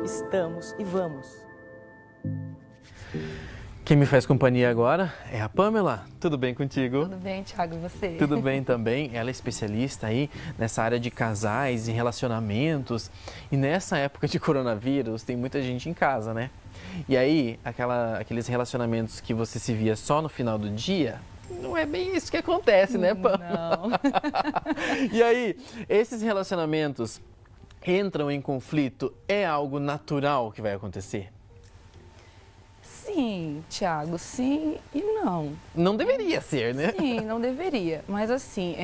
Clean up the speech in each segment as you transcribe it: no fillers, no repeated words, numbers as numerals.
estamos e vamos. Quem me faz companhia agora é a Pamela. Tudo bem contigo? Tudo bem, Thiago, e você? Tudo bem também. Ela é especialista aí nessa área de casais e relacionamentos. E nessa época de coronavírus tem muita gente em casa, né? E aí, aqueles relacionamentos que você se via só no final do dia, não é bem isso que acontece, né, Pamela? Não. E aí, esses relacionamentos entram em conflito, é algo natural que vai acontecer? Sim, Thiago, sim e não. Não deveria ser, né? Sim, não deveria. Mas assim,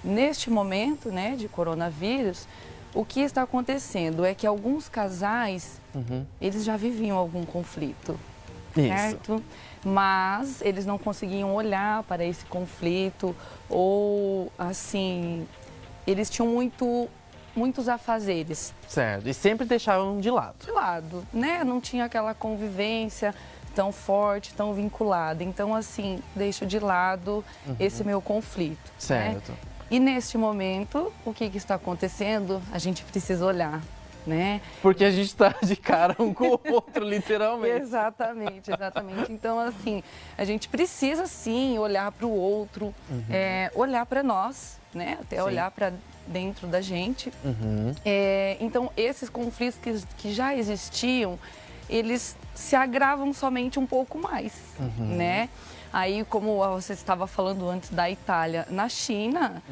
neste momento, né, de coronavírus, o que está acontecendo é que alguns casais, eles já viviam algum conflito, certo? Mas eles não conseguiam olhar para esse conflito ou, assim, eles tinham muitos afazeres. Certo, e sempre deixavam de lado. De lado, né? Não tinha aquela convivência tão forte, tão vinculada. Então, assim, deixo de lado esse meu conflito. Certo. Né? E neste momento, o que está acontecendo? A gente precisa olhar, né? Porque a gente está de cara um com o outro, literalmente. Exatamente, exatamente. Então, assim, a gente precisa, sim, olhar para o outro, olhar para nós, né? Até olhar para dentro da gente. Então, esses conflitos que já existiam, eles se agravam somente um pouco mais, né? Aí, como você estava falando antes da Itália, na China,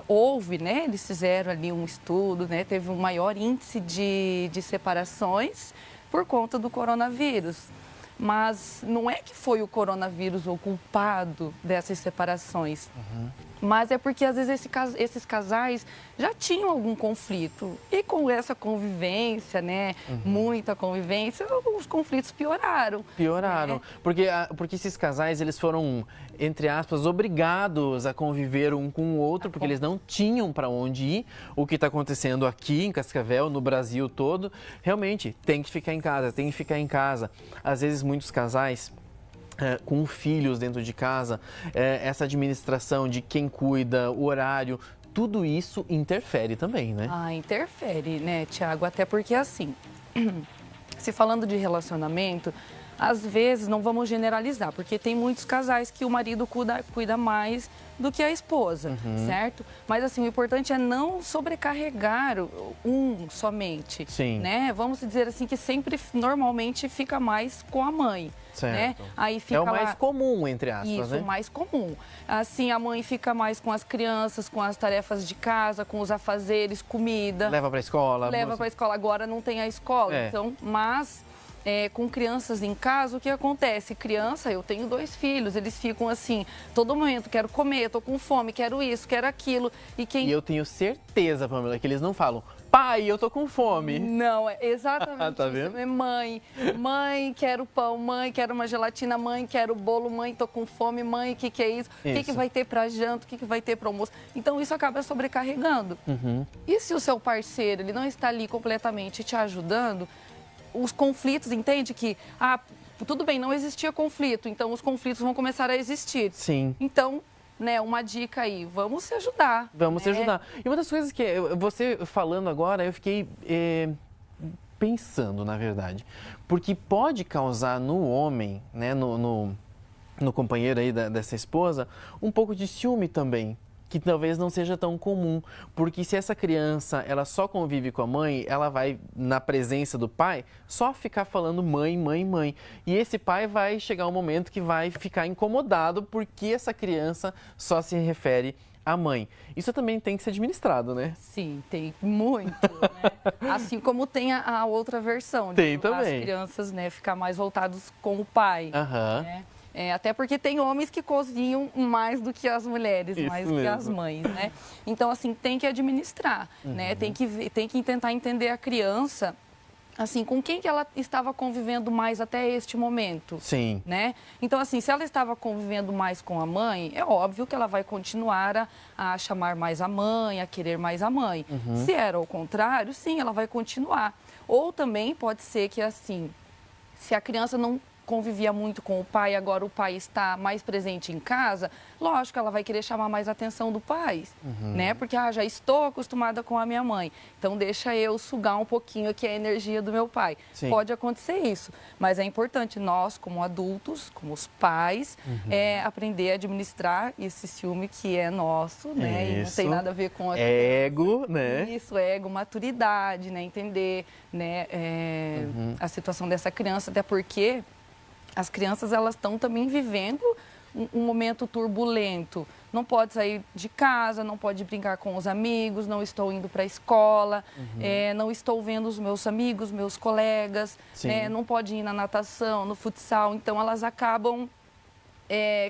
houve, né? Eles fizeram ali um estudo, né? Teve um maior índice de separações por conta do coronavírus. Mas não é que foi o coronavírus o culpado dessas separações. Mas é porque, às vezes, esses casais já tinham algum conflito. E com essa convivência, né, muita convivência, os conflitos pioraram. Pioraram. Né? Porque esses casais, eles foram, entre aspas, obrigados a conviver um com o outro, porque eles não tinham para onde ir. O que está acontecendo aqui em Cascavel, no Brasil todo, realmente tem que ficar em casa, tem que ficar em casa. Às vezes, muitos casais com filhos dentro de casa, essa administração de quem cuida, o horário, tudo isso interfere também, né? Ah, interfere, né, Thiago? Até porque, assim, se falando de relacionamento, às vezes não vamos generalizar, porque tem muitos casais que o marido cuida mais do que a esposa, certo? Mas, assim, o importante é não sobrecarregar um somente, né? Vamos dizer assim que sempre, normalmente, fica mais com a mãe. Certo. Né? Aí fica é o mais comum, entre aspas, isso, né? o mais comum. Assim, a mãe fica mais com as crianças, com as tarefas de casa, com os afazeres, comida. Leva para a escola. Leva para a escola. Agora não tem a escola, então, mas... com crianças em casa, o que acontece? Criança, eu tenho 2 filhos, eles ficam assim, todo momento, quero comer, tô com fome, quero isso, quero aquilo. E eu tenho certeza, Pamela, que eles não falam, pai, eu tô com fome. Não, é exatamente tá isso. vendo? É mãe, quero pão, mãe, quero uma gelatina, mãe, quero bolo, mãe, tô com fome, mãe, o que é isso? O que vai ter pra janta, o que vai ter pro almoço? Então, isso acaba sobrecarregando. E se o seu parceiro, ele não está ali completamente te ajudando, os conflitos, entende que, tudo bem, não existia conflito, então os conflitos vão começar a existir. Sim. Então, né, uma dica aí, vamos se ajudar. Vamos se ajudar. E uma das coisas que você falando agora, eu fiquei pensando, na verdade, porque pode causar no homem, né, no companheiro aí dessa esposa, um pouco de ciúme também, que talvez não seja tão comum, porque se essa criança ela só convive com a mãe, ela vai, na presença do pai, só ficar falando mãe, mãe, mãe. E esse pai vai chegar um momento que vai ficar incomodado porque essa criança só se refere à mãe. Isso também tem que ser administrado, né? Sim, tem muito, né? Assim como tem a outra versão. Tem de também. as crianças, né, ficar mais voltados com o pai, né? Até porque tem homens que cozinham mais do que as mulheres, mais do que as mães, né? Então, assim, tem que administrar, né? Tem que tentar entender a criança, assim, com quem que ela estava convivendo mais até este momento. Sim. Né? Então, assim, se ela estava convivendo mais com a mãe, é óbvio que ela vai continuar a chamar mais a mãe, a querer mais a mãe. Se era o contrário, sim, ela vai continuar. Ou também pode ser que, assim, se a criança não convivia muito com o pai, agora o pai está mais presente em casa, lógico, ela vai querer chamar mais a atenção do pai, né? Porque já estou acostumada com a minha mãe, então deixa eu sugar um pouquinho aqui a energia do meu pai. Sim. Pode acontecer isso, mas é importante nós, como adultos, como os pais, aprender a administrar esse ciúme que é nosso, né? Isso. E não tem nada a ver com ego, né? Isso, ego, maturidade, né? Entender, né? A situação dessa criança, até porque as crianças elas estão também vivendo um momento turbulento. Não pode sair de casa, não pode brincar com os amigos, não estou indo para a escola, não estou vendo os meus amigos, meus colegas, não pode ir na natação, no futsal. Então elas acabam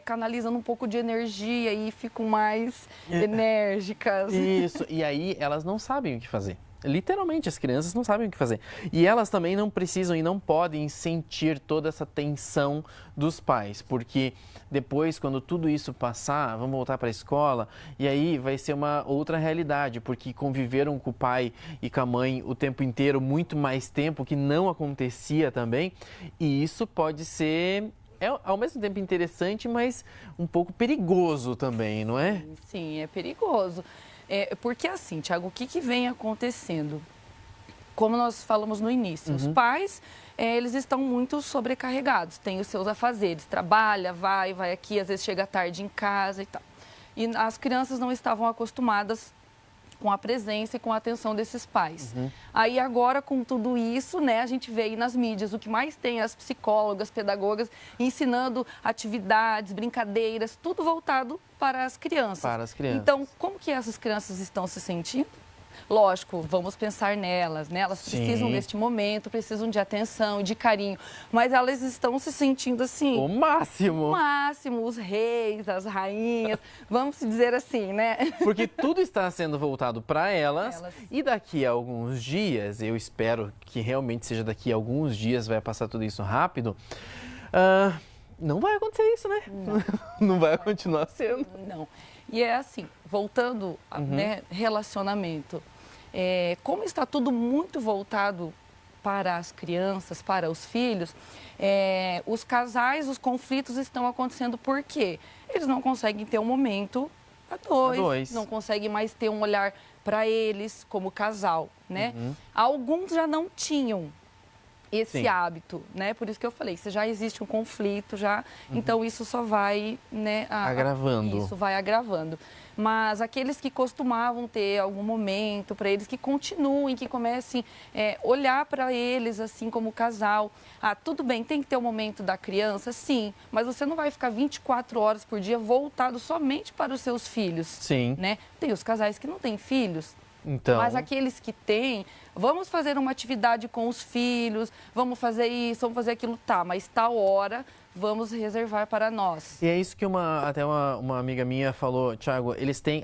canalizando um pouco de energia e ficam mais enérgicas. Isso, e aí elas não sabem o que fazer. Literalmente, as crianças não sabem o que fazer. E elas também não precisam e não podem sentir toda essa tensão dos pais, porque depois, quando tudo isso passar, vão voltar para a escola e aí vai ser uma outra realidade, porque conviveram com o pai e com a mãe o tempo inteiro, muito mais tempo, que não acontecia também, e isso pode ser ao mesmo tempo interessante, mas um pouco perigoso também, não é? Sim, é perigoso. Porque assim, Thiago, o que vem acontecendo? Como nós falamos no início, os pais, eles estão muito sobrecarregados, têm os seus afazeres, trabalha, vai aqui, às vezes chega tarde em casa e tal. E as crianças não estavam acostumadas com a presença e com a atenção desses pais. Aí agora, com tudo isso, né, a gente vê aí nas mídias, o que mais tem as psicólogas, pedagogas, ensinando atividades, brincadeiras, tudo voltado para as crianças. Para as crianças. Então, como que essas crianças estão se sentindo? Lógico, vamos pensar nelas, né? Elas precisam deste momento, precisam de atenção, de carinho, mas elas estão se sentindo assim... O máximo! O máximo, os reis, as rainhas, vamos dizer assim, né? Porque tudo está sendo voltado para elas e daqui a alguns dias, eu espero que realmente seja daqui a alguns dias, vai passar tudo isso rápido, não vai acontecer isso, né? Não vai continuar sendo. Não. E é assim, voltando, né, relacionamento, como está tudo muito voltado para as crianças, para os filhos, os casais, os conflitos estão acontecendo por quê? Eles não conseguem ter um momento a dois, não conseguem mais ter um olhar para eles como casal, né? Alguns já não tinham esse hábito, né? Por isso que eu falei, se já existe um conflito, então isso só vai, né, agravando. Isso vai agravando. Mas aqueles que costumavam ter algum momento para eles, que continuem, que comecem a olhar para eles assim como casal. Tudo bem, tem que ter o momento da criança, sim, mas você não vai ficar 24 horas por dia voltado somente para os seus filhos. Sim. Né? Tem os casais que não têm filhos. Então... Mas aqueles que têm, vamos fazer uma atividade com os filhos, vamos fazer isso, vamos fazer aquilo, mas tal hora vamos reservar para nós. E é isso que até uma amiga minha falou, Thiago,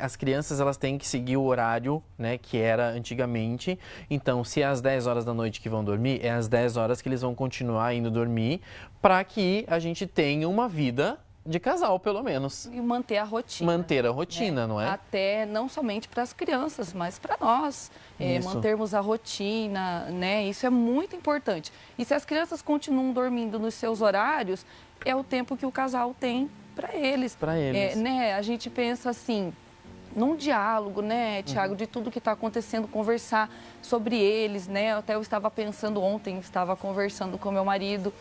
as crianças elas têm que seguir o horário, né, que era antigamente. Então, se é às 10 horas da noite que vão dormir, é às 10 horas que eles vão continuar indo dormir, para que a gente tenha uma vida de casal, pelo menos. E manter a rotina. Manter a rotina, não é? Até não somente para as crianças, mas para nós. Mantermos a rotina, né? Isso é muito importante. E se as crianças continuam dormindo nos seus horários, é o tempo que o casal tem para eles. Para eles. Né? A gente pensa assim, num diálogo, né, Thiago, de tudo que está acontecendo, conversar sobre eles, né? Até eu estava pensando ontem, estava conversando com meu marido,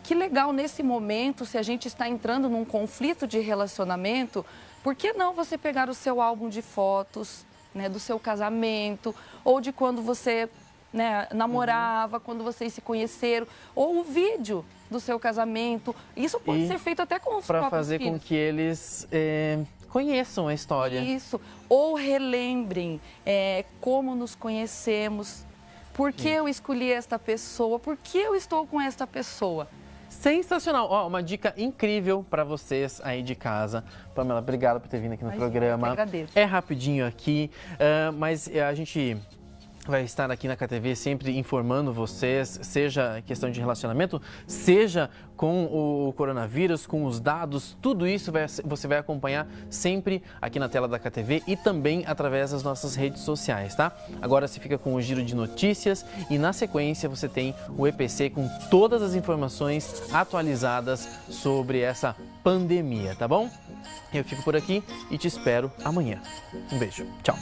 que legal nesse momento, se a gente está entrando num conflito de relacionamento, por que não você pegar o seu álbum de fotos, né, do seu casamento, ou de quando você, né, namorava, quando vocês se conheceram, ou o vídeo do seu casamento. Isso pode ser feito até com os próprios filhos. Para fazer com que eles conheçam a história. Isso, ou relembrem como nos conhecemos, por que eu escolhi esta pessoa, por que eu estou com esta pessoa. Sensacional! Uma dica incrível para vocês aí de casa. Pamela, obrigado por ter vindo aqui no programa. Eu agradeço. É rapidinho aqui, mas a gente vai estar aqui na KTV sempre informando vocês, seja questão de relacionamento, seja com o coronavírus, com os dados, tudo isso você vai acompanhar sempre aqui na tela da KTV e também através das nossas redes sociais, tá? Agora você fica com o giro de notícias e na sequência você tem o EPC com todas as informações atualizadas sobre essa pandemia, tá bom? Eu fico por aqui e te espero amanhã. Um beijo, tchau!